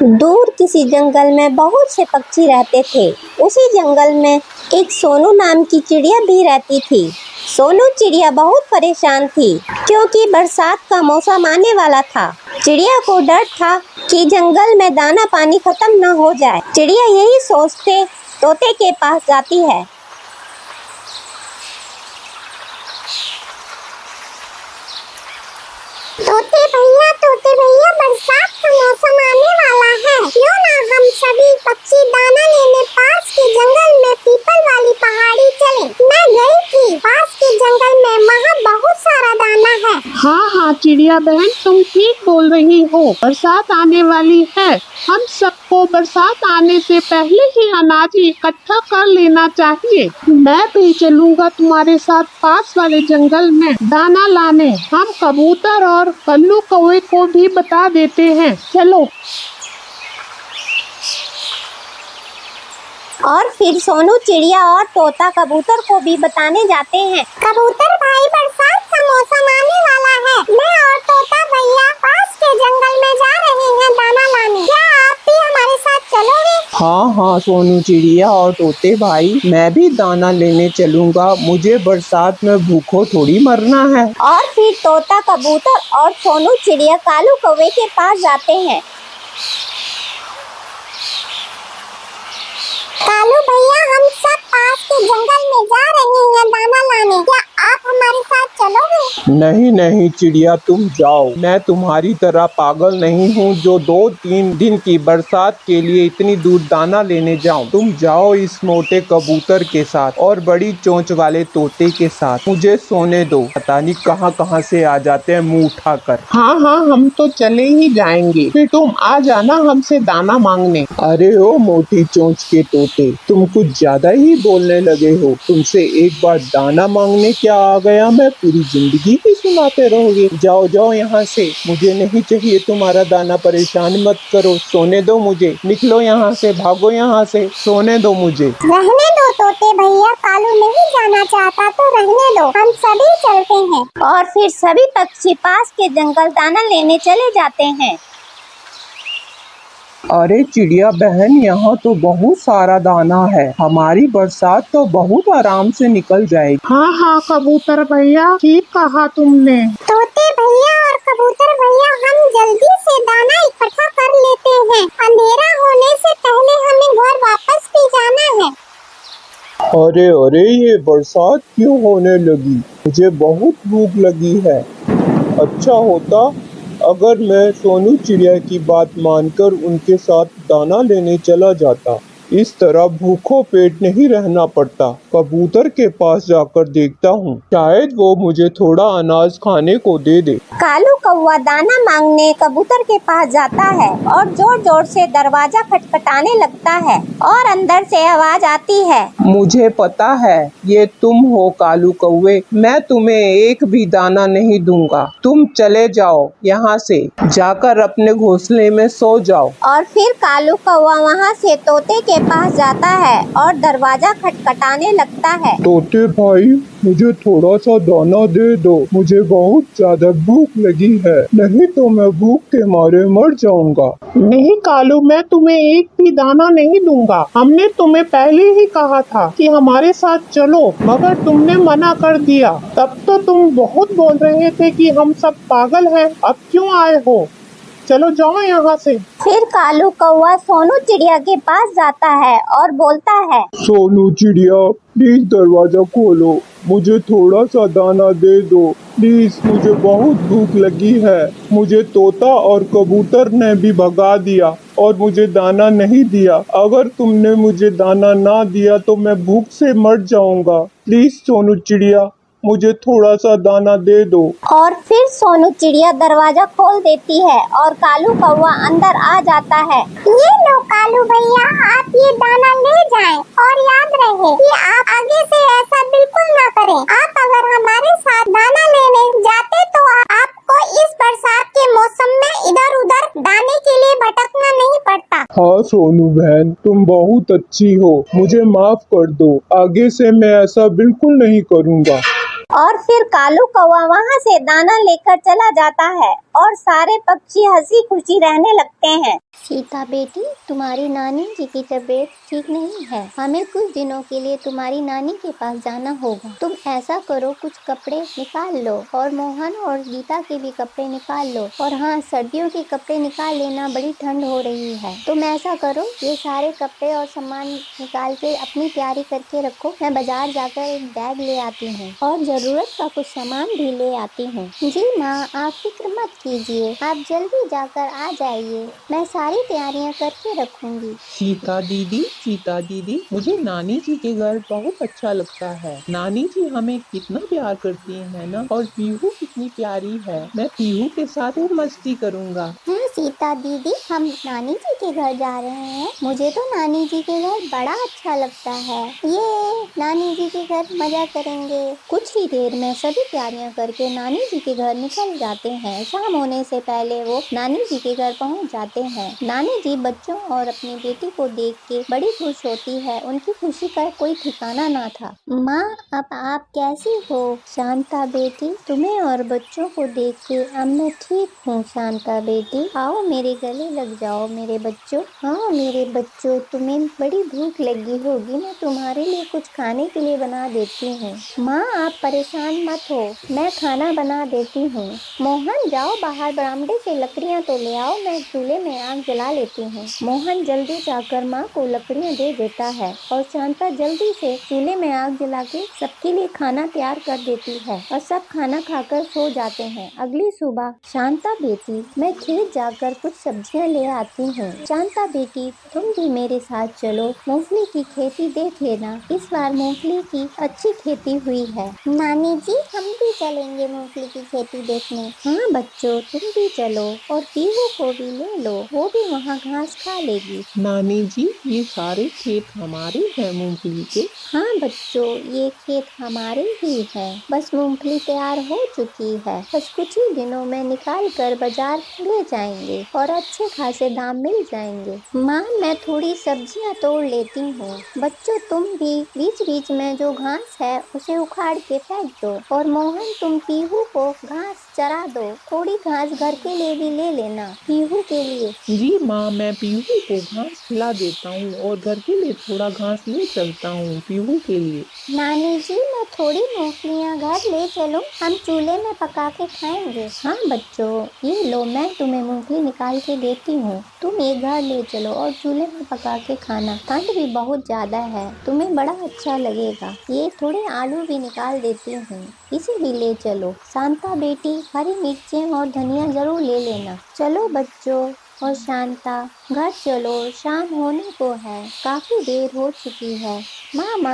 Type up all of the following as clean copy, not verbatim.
दूर किसी जंगल में बहुत से पक्षी रहते थे। उसी जंगल में एक सोनू नाम की चिड़िया भी रहती थी। सोनू चिड़िया बहुत परेशान थी क्योंकि बरसात का मौसम आने वाला था। चिड़िया को डर था कि जंगल में दाना पानी खत्म न हो जाए। चिड़िया यही सोचते तोते के पास जाती है। तोते भैया बरसात का मौसम आने वाला है, क्यों ना हम सभी पक्षी दाना लेने पास के जंगल में पीपल वाली पहाड़ी चले। मैं गई थी पास के जंगल में, वहाँ बहुत सारा दाना है। हाँ चिड़िया बहन, तुम ठीक बोल रही हो। बरसात आने वाली है, हम सबको बरसात आने से पहले ही अनाज इकट्ठा कर लेना चाहिए। मैं भी चलूँगा तुम्हारे साथ पास वाले जंगल में दाना लाने। हम कबूतर और कल्लू कौवे को भी बता देते हैं, चलो। और फिर सोनू चिड़िया और तोता कबूतर को भी बताने जाते हैं। कबूतर भाई, बरसात का मौसम आने वाला है, मैं और तोता भैया पास के जंगल में जा रहे हैं दाना लाने। क्या आप भी हमारे साथ चलोगे? हाँ सोनू चिड़िया और तोते भाई, मैं भी दाना लेने चलूँगा। मुझे बरसात में भूखो थोड़ी मरना है। और फिर तोता कबूतर और सोनू चिड़िया कालू कौवे के पास जाते हैं। कालू भैया, हम सब पास के जंगल में जा रहे हैं दाना लाने, क्या आप हमारे साथ चलोगे? नहीं चिड़िया, तुम जाओ। मैं तुम्हारी तरह पागल नहीं हूँ जो 2-3 दिन की बरसात के लिए इतनी दूर दाना लेने जाऊँ। तुम जाओ इस मोटे कबूतर के साथ और बड़ी चोंच वाले तोते के साथ। मुझे सोने दो, पता नहीं कहाँ से आ जाते हैं मुँह उठाकर। हाँ हम तो चले ही जाएंगे, फिर तुम आ जाना हमसे दाना मांगने। अरे ओ मोटी चोंच के तोते, तुम कुछ ज्यादा ही बोलने लगे हो। तुमसे एक बार दाना मांगने क्या आ गया मैं, पूरी जिंदगी ही सुनाते रहोगे। जाओ यहाँ से, मुझे नहीं चाहिए तुम्हारा दाना। परेशान मत करो, सोने दो मुझे। निकलो यहाँ से, भागो यहाँ से, सोने दो मुझे। रहने दो तोते भैया, कालू नहीं जाना चाहता तो रहने दो, हम सभी चलते हैं। और फिर सभी पक्षी पास के जंगल दाना लेने चले जाते हैं। अरे चिड़िया बहन, यहाँ तो बहुत सारा दाना है। हमारी बरसात तो बहुत आराम से निकल जाएगी। हाँ कबूतर भैया, ठीक कहा तुमने। तोते भैया और कबूतर भैया, हम जल्दी से दाना इकट्ठा कर लेते हैं, अंधेरा होने से पहले हमें घर वापस भी जाना है। अरे ये बरसात क्यों होने लगी? मुझे बहुत भूख लगी है। अच्छा होता अगर मैं सोनू चिड़िया की बात मानकर उनके साथ दाना लेने चला जाता। इस तरह भूखों पेट नहीं रहना पड़ता। कबूतर के पास जाकर देखता हूँ, शायद वो मुझे थोड़ा अनाज खाने को दे दे। कालू कौवा दाना मांगने कबूतर के पास जाता है और जोर से दरवाजा खटखटाने लगता है और अंदर से आवाज आती है, मुझे पता है ये तुम हो कालू कौवे, मैं तुम्हें एक भी दाना नहीं दूंगा। तुम चले जाओ यहाँ से, जाकर अपने घोंसले में सो जाओ। और फिर कालू कौवा वहाँ से तोते के पास जाता है और दरवाजा खटखटाने लगता है। तोते भाई, मुझे थोड़ा सा दाना दे दो, मुझे बहुत ज्यादा भूख लगी है, नहीं तो मैं भूख के मारे मर जाऊंगा। नहीं कालू, मैं तुम्हें एक भी दाना नहीं दूंगा। हमने तुम्हें पहले ही कहा था कि हमारे साथ चलो, मगर तुमने मना कर दिया। तब तो तुम बहुत बोल रहे थे कि हम सब पागल हैं, अब क्यों आए हो? चलो जाओ यहाँ से। फिर कालू कौवा सोनू चिड़िया के पास जाता है और बोलता है, सोनू चिड़िया, प्लीज दरवाजा खोलो, मुझे थोड़ा सा दाना दे दो प्लीज, मुझे बहुत भूख लगी है। मुझे तोता और कबूतर ने भी भगा दिया और मुझे दाना नहीं दिया। अगर तुमने मुझे दाना ना दिया तो मैं भूख से मर जाऊंगा। प्लीज सोनू चिड़िया, मुझे थोड़ा सा दाना दे दो। और फिर सोनू चिड़िया दरवाजा खोल देती है और कालू कौवा अंदर आ जाता है। ये लो कालू भैया, आप ये दाना ले जाएं और याद रहे कि आप आगे से ऐसा बिल्कुल ना करें। आप अगर हमारे साथ दाना लेने जाते तो आपको इस बरसात के मौसम में इधर उधर दाने के लिए भटकना नहीं पड़ता। हाँ सोनू बहन, तुम बहुत अच्छी हो, मुझे माफ कर दो। आगे से मैं ऐसा बिल्कुल नहीं करूँगा। और फिर कालू कौवा वहाँ से दाना लेकर चला जाता है और सारे पक्षी हंसी खुशी रहने लगते हैं। सीता बेटी, तुम्हारी नानी जी की तबीयत ठीक नहीं है। हमें कुछ दिनों के लिए तुम्हारी नानी के पास जाना होगा। तुम ऐसा करो, कुछ कपड़े निकाल लो और मोहन और गीता के भी कपड़े निकाल लो। और हाँ, सर्दियों के कपड़े निकाल लेना, बड़ी ठंड हो रही है। तुम ऐसा करो, ये सारे कपड़े और सामान निकाल के अपनी तैयारी करके रखो। मैं बाजार जाकर एक बैग ले आती हूँ और जरूरत का कुछ सामान भी ले आती हूँ। जी माँ, आप फिक्र मत कीजिए, आप जल्दी जाकर आ जाइए। मैं सारी तैयारियां करके रखूंगी। सीता दीदी, मुझे नानी जी के घर बहुत अच्छा लगता है। नानी जी हमें कितना प्यार करती है ना, और पीहू कितनी प्यारी है। मैं पीहू के साथ खूब मस्ती करूँगा। हाँ सीता दीदी, हम नानी जी के घर जा रहे हैं। मुझे तो नानी जी के घर बड़ा अच्छा लगता है। ये नानी जी के घर मजा करेंगे। कुछ ही देर में सभी तैयारियां करके नानी जी के घर निकल जाते हैं। शाम होने से पहले वो नानी जी के घर पहुंच जाते हैं। नानी जी बच्चों और अपनी बेटी को देख के बड़ी खुश होती है। उनकी खुशी का कोई ठिकाना ना था। माँ, अब आप कैसी हो? शांता बेटी, तुम्हें और बच्चों को देख के अब मैं ठीक हूँ। शांता बेटी, आओ मेरे गले लग जाओ मेरे बच्चों। हाँ मेरे बच्चों, तुम्हें बड़ी भूख लगी होगी, मैं तुम्हारे लिए कुछ खाने के लिए बना देती हूँ। माँ, आप परेशान मत हो, मैं खाना बना देती हूँ। मोहन, जाओ बाहर बरामदे से लकड़ियाँ तो ले आओ, मैं चूल्हे में आग जला लेती हूँ। मोहन जल्दी जाकर माँ को लकड़ियाँ दे देता है और शांता जल्दी से चूल्हे में आग जला के सबके लिए खाना तैयार कर देती है और सब खाना खाकर सो जाते हैं। अगली सुबह, शांता बेटी, मैं खेत जाकर कुछ सब्जियां ले आती हूँ। शांता बेटी, तुम भी मेरे साथ चलो, मूंगफली की खेती देख लेना। इस बार मूंगफली की अच्छी खेती हुई है। नानी जी, हम भी चलेंगे मूंगफली की खेती देखने। हाँ बच्चों, तुम भी चलो और पीहू को भी ले लो, वो भी वहाँ घास खा लेगी। नानी जी, ये सारे खेत हमारे हैं मूंगफली के। हाँ बच्चों, ये खेत हमारे ही है। बस मूंगफली तैयार हो चुकी है, बस कुछ ही दिनों में निकाल कर बाजार ले जाएंगे और अच्छे खासे दाम मिल जाएंगे। माँ, मैं थोड़ी सब्जियाँ तोड़ लेती हूँ। बच्चों, तुम भी बीच बीच में जो घास है उसे उखाड़ के फेंक दो। और मोहन, तुम पीहू को घास चरा दो। थोड़ी घास घर के लिए भी ले लेना, पीहू के लिए। जी माँ, मैं पीहू को घास खिला देता हूँ और घर के लिए थोड़ा घास ले चलता हूँ पीहू के लिए। नानी जी, मैं थोड़ी मूंगफलियाँ घर ले चलूं, हम चूल्हे में पका के खाएंगे। हाँ बच्चों, ये लो, मैं तुम्हें मूंगफली निकाल के देती हूँ, तुम ये घर ले चलो और चूल्हे में पका के खाना। ठंड भी बहुत ज्यादा है, तुम्हें बड़ा अच्छा लगेगा। ये थोड़े आलू भी निकाल देती हूँ, इसे भी ले चलो। शांता बेटी, हरी मिर्चें और धनिया जरूर ले लेना। चलो बच्चों और शांता, घर चलो, शाम होने को है, काफी देर हो चुकी है। मामा,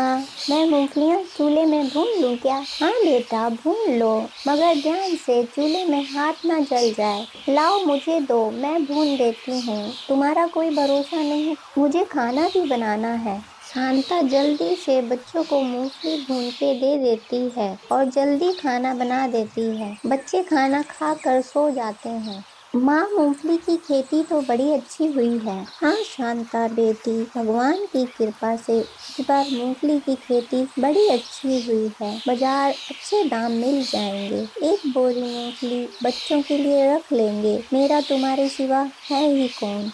मैं मूंगफलियाँ चूल्हे में भून लूं क्या? हाँ बेटा, भून लो, मगर ध्यान से, चूल्हे में हाथ ना जल जाए। लाओ मुझे दो, मैं भून देती हूँ, तुम्हारा कोई भरोसा नहीं, मुझे खाना भी बनाना है। शांता जल्दी से बच्चों को मूंगफली भून के दे देती है और जल्दी खाना बना देती है। बच्चे खाना खा कर सो जाते हैं। माँ, मूंगफली की खेती तो बड़ी अच्छी हुई है। हाँ शांता बेटी, भगवान की कृपा से इस बार मूंगफली की खेती बड़ी अच्छी हुई है। बाजार अच्छे दाम मिल जाएंगे। एक बोरी मूंगफली बच्चों के लिए रख लेंगे, मेरा तुम्हारे सिवा है ही कौन।